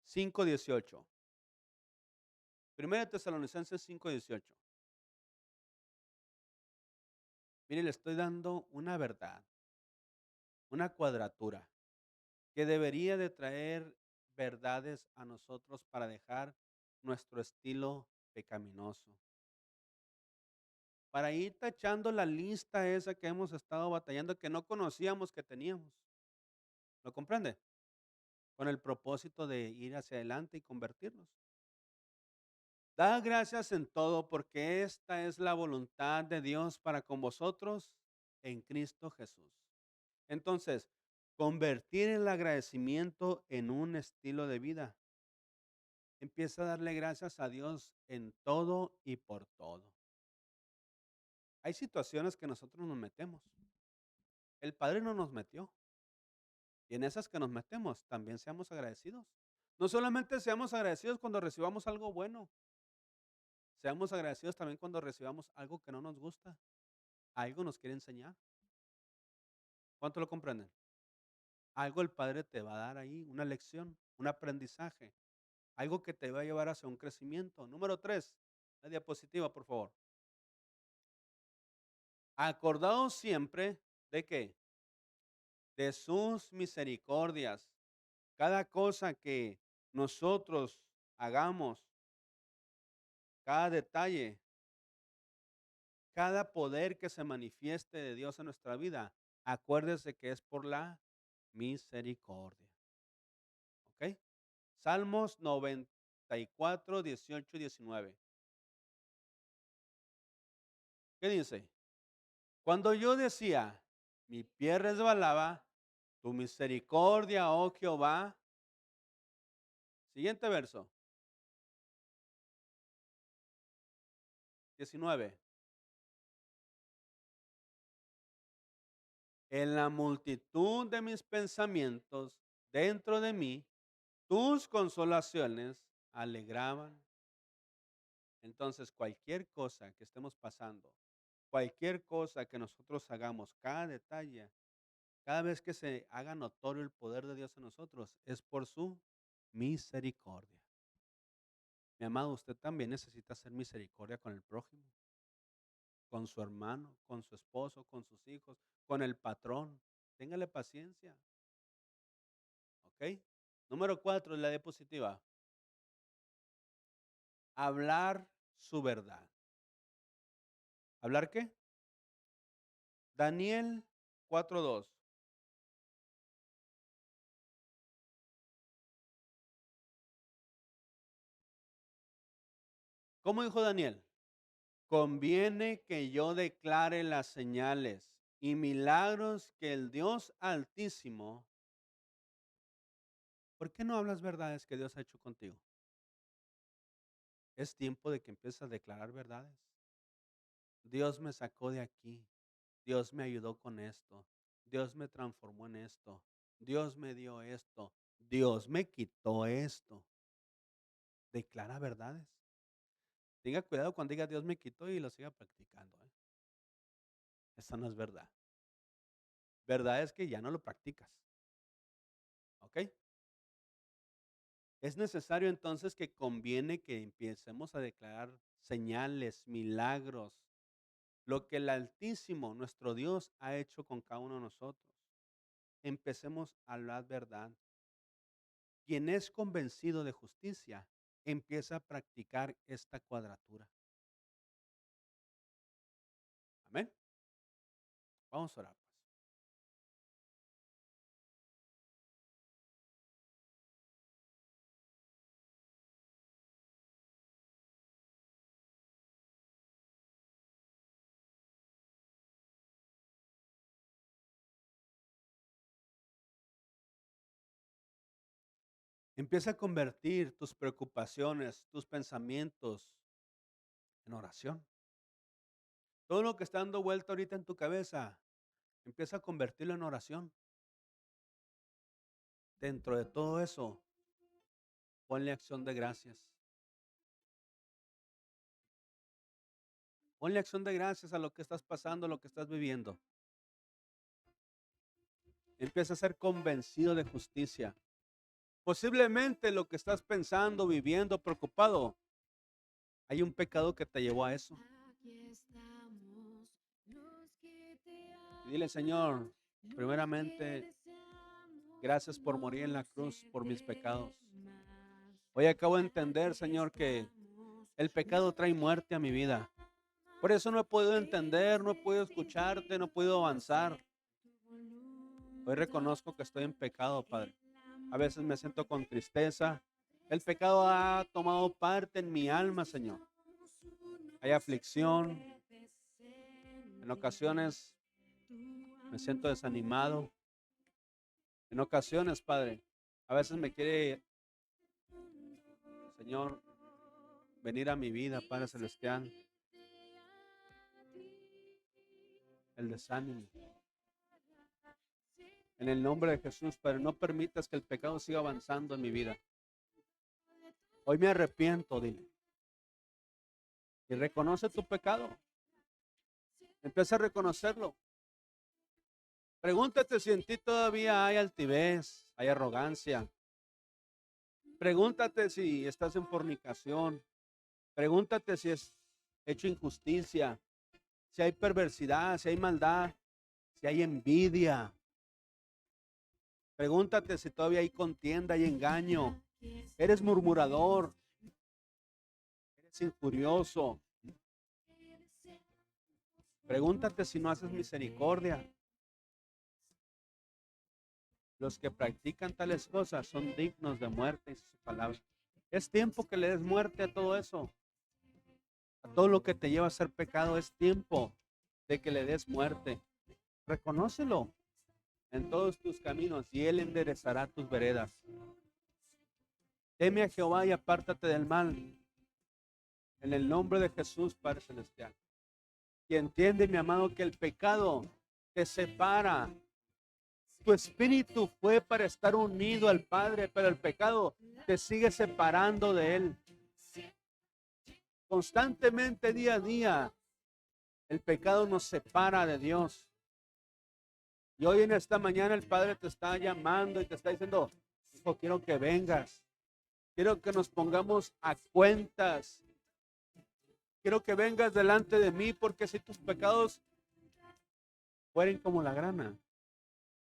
5:18. Primera de Tesalonicenses 5:18. Mire, le estoy dando una verdad, una cuadratura que debería de traer verdades a nosotros para dejar nuestro estilo pecaminoso. Para ir tachando la lista esa que hemos estado batallando, que no conocíamos que teníamos. ¿Lo comprende? Con el propósito de ir hacia adelante y convertirnos. Da gracias en todo porque esta es la voluntad de Dios para con vosotros en Cristo Jesús. Entonces, convertir el agradecimiento en un estilo de vida. Empieza a darle gracias a Dios en todo y por todo. Hay situaciones que nosotros nos metemos. El Padre no nos metió. Y en esas que nos metemos, también seamos agradecidos. No solamente seamos agradecidos cuando recibamos algo bueno, seamos agradecidos también cuando recibamos algo que no nos gusta, algo nos quiere enseñar. ¿Cuánto lo comprenden? Algo el Padre te va a dar ahí, una lección, un aprendizaje, algo que te va a llevar hacia un crecimiento. Número tres, la diapositiva, por favor. Acordaos siempre de qué, de sus misericordias. Cada cosa que nosotros hagamos, cada detalle, cada poder que se manifieste de Dios en nuestra vida, acuérdese que es por la misericordia. ¿Ok? Salmos 94, 18 y 19. ¿Qué dice? Cuando yo decía, mi pie resbalaba, tu misericordia, oh Jehová. Siguiente verso, 19. En la multitud de mis pensamientos dentro de mí, tus consolaciones alegraban. Entonces, cualquier cosa que estemos pasando, cualquier cosa que nosotros hagamos, cada detalle, cada vez que se haga notorio el poder de Dios en nosotros, es por su misericordia. Mi amado, usted también necesita hacer misericordia con el prójimo, con su hermano, con su esposo, con sus hijos, con el patrón. Téngale paciencia. ¿Ok? Número 4, la diapositiva. Hablar su verdad. ¿Hablar qué? Daniel 4:2. ¿Cómo dijo Daniel? Conviene que yo declare las señales y milagros que el Dios Altísimo. ¿Por qué no hablas verdades que Dios ha hecho contigo? Es tiempo de que empieces a declarar verdades. Dios me sacó de aquí. Dios me ayudó con esto. Dios me transformó en esto. Dios me dio esto. Dios me quitó esto. Declara verdades. Tenga cuidado cuando diga Dios me quitó y lo siga practicando. Eso no es verdad. Verdad es que ya no lo practicas. ¿Ok? Es necesario entonces que conviene que empecemos a declarar señales, milagros, lo que el Altísimo, nuestro Dios, ha hecho con cada uno de nosotros. Empecemos a hablar verdad. Quien es convencido de justicia, empieza a practicar esta cuadratura. Amén. Vamos a orar, pues. Empieza a convertir tus preocupaciones, tus pensamientos en oración. Todo lo que está dando vuelta ahorita en tu cabeza, empieza a convertirlo en oración. Dentro de todo eso, ponle acción de gracias. Ponle acción de gracias a lo que estás pasando, lo que estás viviendo. Empieza a ser convencido de justicia. Posiblemente lo que estás pensando, viviendo, preocupado, hay un pecado que te llevó a eso. Y dile, Señor, primeramente, gracias por morir en la cruz por mis pecados. Hoy acabo de entender, Señor, que el pecado trae muerte a mi vida. Por eso no he podido entender, no he podido escucharte, no he podido avanzar. Hoy reconozco que estoy en pecado, Padre. A veces me siento con tristeza. El pecado ha tomado parte en mi alma, Señor. Hay aflicción. En ocasiones me siento desanimado. En ocasiones, Padre, a veces me quiere, Señor, venir a mi vida, Padre Celestial, el desánimo. En el nombre de Jesús, Padre, no permitas que el pecado siga avanzando en mi vida. Hoy me arrepiento, dile. Y reconoce tu pecado. Empieza a reconocerlo. Pregúntate si en ti todavía hay altivez, hay arrogancia. Pregúntate si estás en fornicación. Pregúntate si es hecho injusticia, si hay perversidad, si hay maldad, si hay envidia. Pregúntate si todavía hay contienda y engaño. Eres murmurador, eres injurioso. Pregúntate si no haces misericordia. Los que practican tales cosas son dignos de muerte, dice su palabra. Es tiempo que le des muerte a todo eso. A todo lo que te lleva a ser pecado es tiempo de que le des muerte. Reconócelo en todos tus caminos y Él enderezará tus veredas. Teme a Jehová y apártate del mal. En el nombre de Jesús, Padre Celestial. Y entiende, mi amado, que el pecado te separa. Tu espíritu fue para estar unido al Padre, pero el pecado te sigue separando de Él. Constantemente, día a día, el pecado nos separa de Dios. Y hoy en esta mañana el Padre te está llamando y te está diciendo: hijo, quiero que vengas. Quiero que nos pongamos a cuentas. Quiero que vengas delante de mí, porque si tus pecados fueren como la grana,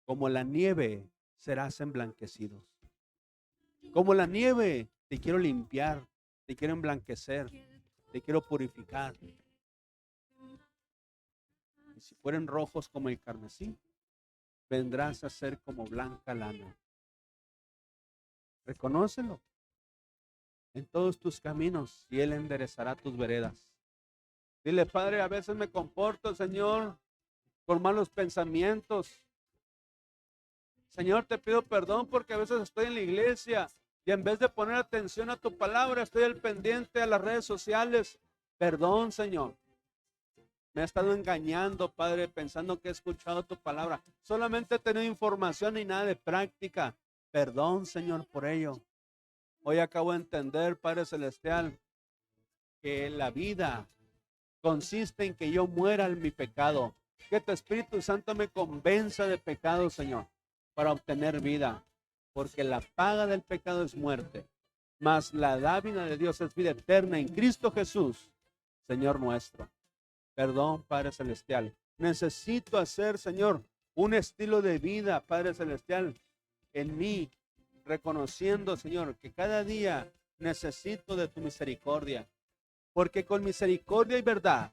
como la nieve, serás emblanquecidos. Como la nieve, te quiero limpiar, te quiero emblanquecer, te quiero purificar. Y si fueren rojos como el carmesí, vendrás a ser como blanca lana. Reconócelo en todos tus caminos y Él enderezará tus veredas. Dile: Padre, a veces me comporto, Señor, con malos pensamientos. Señor, te pido perdón porque a veces estoy en la iglesia y en vez de poner atención a tu palabra, estoy al pendiente a las redes sociales. Perdón, Señor. Me he estado engañando, Padre, pensando que he escuchado tu palabra. Solamente he tenido información y nada de práctica. Perdón, Señor, por ello. Hoy acabo de entender, Padre Celestial, que la vida consiste en que yo muera en mi pecado. Que tu Espíritu Santo me convenza de pecado, Señor, para obtener vida. Porque la paga del pecado es muerte, mas la dádiva de Dios es vida eterna en Cristo Jesús, Señor nuestro. Perdón, Padre Celestial. Necesito hacer, Señor, un estilo de vida, Padre Celestial, en mí, reconociendo, Señor, que cada día necesito de tu misericordia. Porque con misericordia y verdad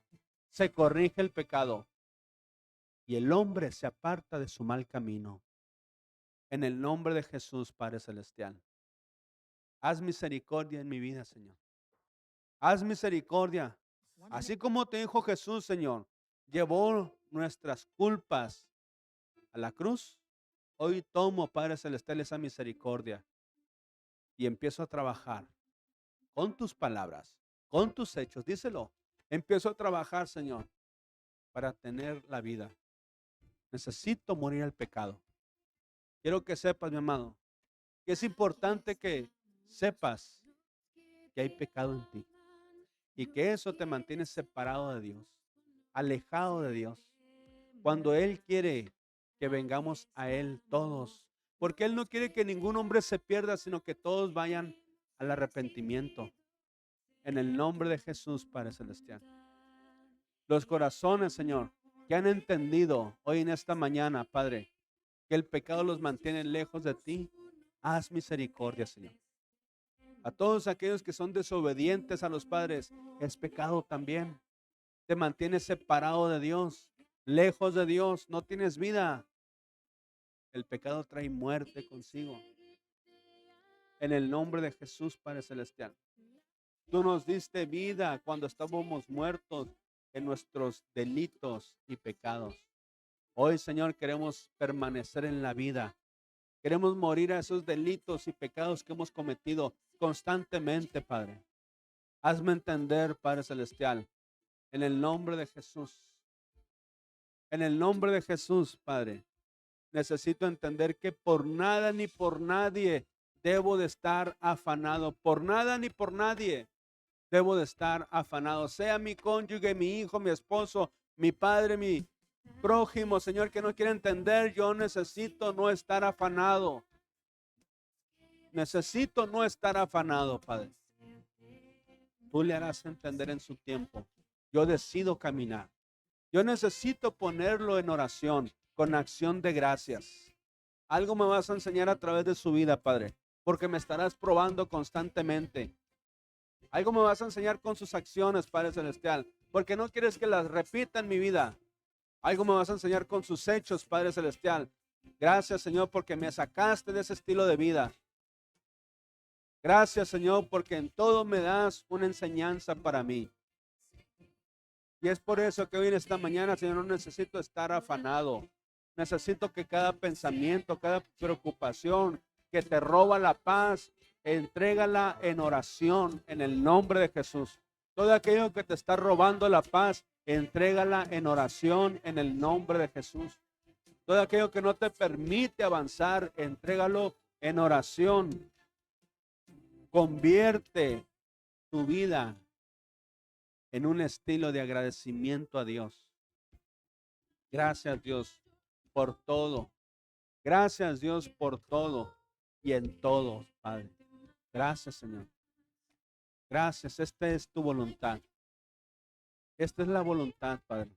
se corrige el pecado y el hombre se aparta de su mal camino. En el nombre de Jesús, Padre Celestial, haz misericordia en mi vida, Señor. Haz misericordia. Así como te dijo Jesús, Señor, llevó nuestras culpas a la cruz. Hoy tomo, Padre Celestial, esa misericordia y empiezo a trabajar con tus palabras, con tus hechos. Díselo. Empiezo a trabajar, Señor, para tener la vida. Necesito morir al pecado. Quiero que sepas, mi amado, que es importante que sepas que hay pecado en ti y que eso te mantiene separado de Dios, alejado de Dios. Cuando Él quiere que vengamos a Él todos, porque Él no quiere que ningún hombre se pierda, sino que todos vayan al arrepentimiento. En el nombre de Jesús, Padre Celestial. Los corazones, Señor, que han entendido hoy en esta mañana, Padre, que el pecado los mantiene lejos de ti, haz misericordia, Señor. A todos aquellos que son desobedientes a los padres, es pecado también. Te mantienes separado de Dios, lejos de Dios, no tienes vida. El pecado trae muerte consigo. En el nombre de Jesús, Padre Celestial. Tú nos diste vida cuando estábamos muertos en nuestros delitos y pecados. Hoy, Señor, queremos permanecer en la vida. Queremos morir a esos delitos y pecados que hemos cometido constantemente, Padre. Hazme entender, Padre Celestial, en el nombre de Jesús. En el nombre de Jesús, Padre, necesito entender que por nada ni por nadie debo de estar afanado. Por nada ni por nadie debo de estar afanado. Sea mi cónyuge, mi hijo, mi esposo, mi padre, mi prójimo, Señor, que no quiere entender, yo necesito no estar afanado. Necesito no estar afanado, Padre. Tú le harás entender en su tiempo. Yo decido caminar. Yo necesito ponerlo en oración, con acción de gracias. Algo me vas a enseñar a través de su vida, Padre, porque me estarás probando constantemente. Algo me vas a enseñar con sus acciones, Padre Celestial, porque no quieres que las repita en mi vida. Algo me vas a enseñar con sus hechos, Padre Celestial. Gracias, Señor, porque me sacaste de ese estilo de vida. Gracias, Señor, porque en todo me das una enseñanza para mí. Y es por eso que hoy en esta mañana, Señor, no necesito estar afanado. Necesito que cada pensamiento, cada preocupación que te roba la paz, entrégala en oración en el nombre de Jesús. Todo aquello que te está robando la paz, entrégala en oración en el nombre de Jesús. Todo aquello que no te permite avanzar, entrégalo en oración. Convierte tu vida en un estilo de agradecimiento a Dios. Gracias, Dios, por todo. Gracias, Dios, por todo y en todo, Padre. Gracias, Señor. Gracias. Esta es tu voluntad. Esta es la voluntad, Padre.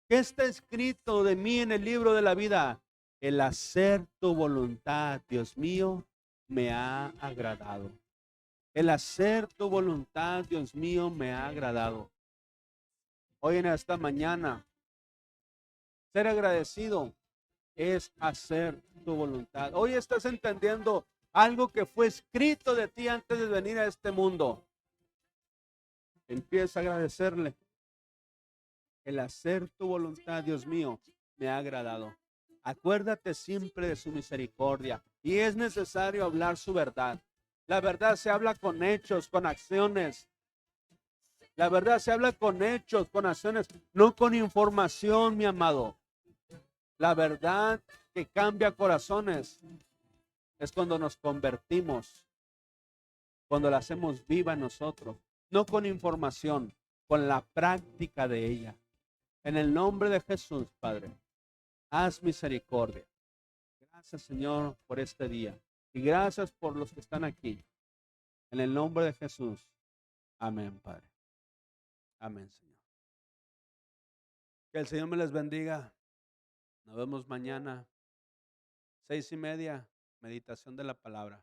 ¿Qué está escrito de mí en el libro de la vida? El hacer tu voluntad, Dios mío, me ha agradado. El hacer tu voluntad, Dios mío, me ha agradado. Hoy en esta mañana, ser agradecido es hacer tu voluntad. Hoy estás entendiendo algo que fue escrito de ti antes de venir a este mundo. Empieza a agradecerle. El hacer tu voluntad, Dios mío, me ha agradado. Acuérdate siempre de su misericordia. Y es necesario hablar su verdad. La verdad se habla con hechos, con acciones. La verdad se habla con hechos, con acciones, no con información, mi amado. La verdad que cambia corazones es cuando nos convertimos, cuando la hacemos viva en nosotros, no con información, con la práctica de ella. En el nombre de Jesús, Padre, haz misericordia. Gracias, Señor, por este día. Y gracias por los que están aquí. En el nombre de Jesús. Amén, Padre. Amén, Señor. Que el Señor me les bendiga. Nos vemos mañana, 6:30, meditación de la palabra.